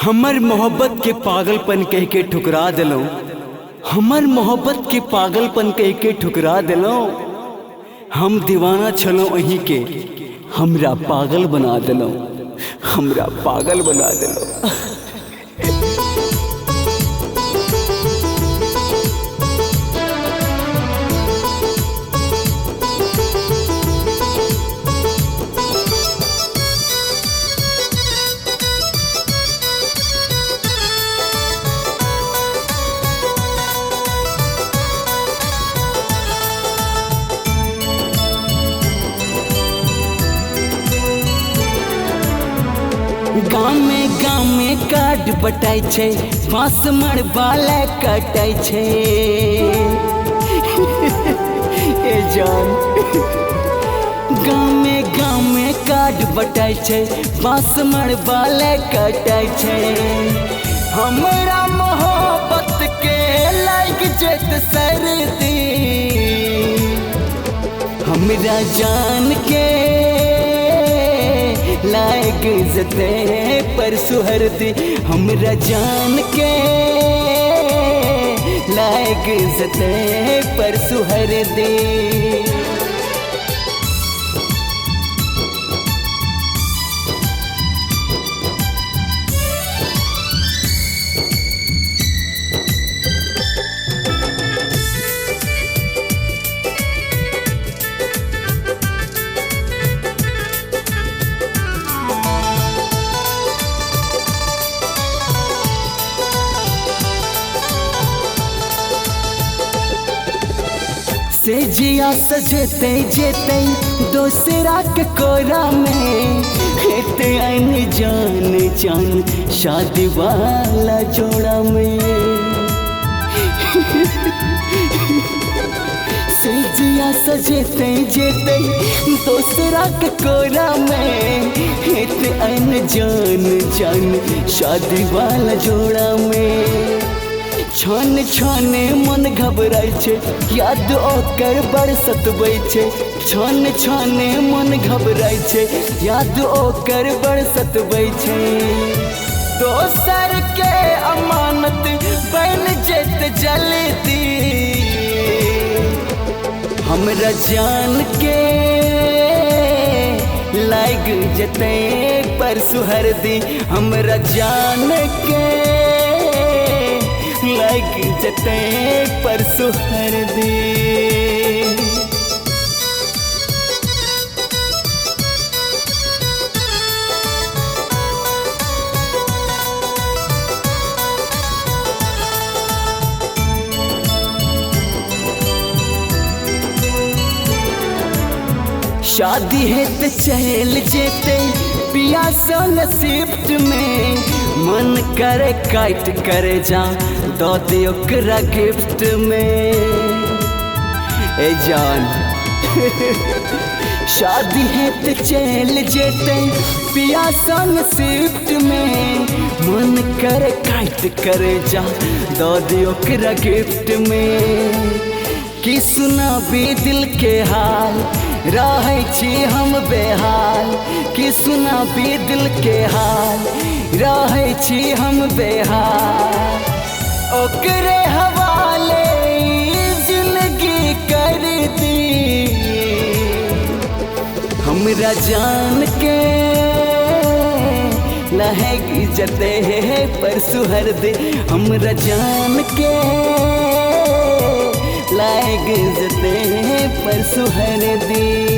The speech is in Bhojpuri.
हमर मोहब्बत के पागलपन कह के ठुकरा दिलो, हमर मोहब्बत के पागलपन कह के ठुकरा दिलो। हम दीवाना छलो अही के, हमरा पागल बना दिलो, हमरा पागल बना दिलो। गाँव में कार्ड बटाई छे, बाँस मर बाला कटाई छे। ए जान, गाँव में कार्ड बटाई छे, बाँस मर बाला कटाई छे। हमरा मोहब्बत के लाग जेत सर्दी, हमरा जान के लायक जते पर सुहरदी, हमरा जान के लायक जते पर सुहरदी। से जिया सजेते जेते दोसरा के कोरा में, हेते आइन जान जान शादी वाला जोड़ा में। से जिया सजेते जेते दोसरा के कोरा में, हेते आइन जान जान शादी वाला जोड़ा में। छान छाने मन घबराई छे, याद ओकर बड़ सतबै छे। छान छाने मन घबराई छे, याद ओकर बड़ सतबै छे। दोसर के अमानत बन जेत जल्दी, हमरा जान के लाग जते पर सुहरदी, हमरा जान के लाग जते पर सुहरदी। शादी है तो चल जेते पिया संग शिफ्ट में, मन करे काट करे जा दो दे ओकरा गिफ्ट में। ए जान, शादी है तो चल जेते पिया संग शिफ्ट में, मन करे काट करे जा दो दे ओकरा गिफ्ट में। कि सुना भी दिल के हाल, रहे छी हम बेहाल। कि सुना भी दिल के हाल, रहे छी हम बेहाल। ओकरे हवाले जिंदगी कर दी, हमरा जान के लहग जते पर सुहरदी, हमरा जान के लायक जते पर सुहरदी।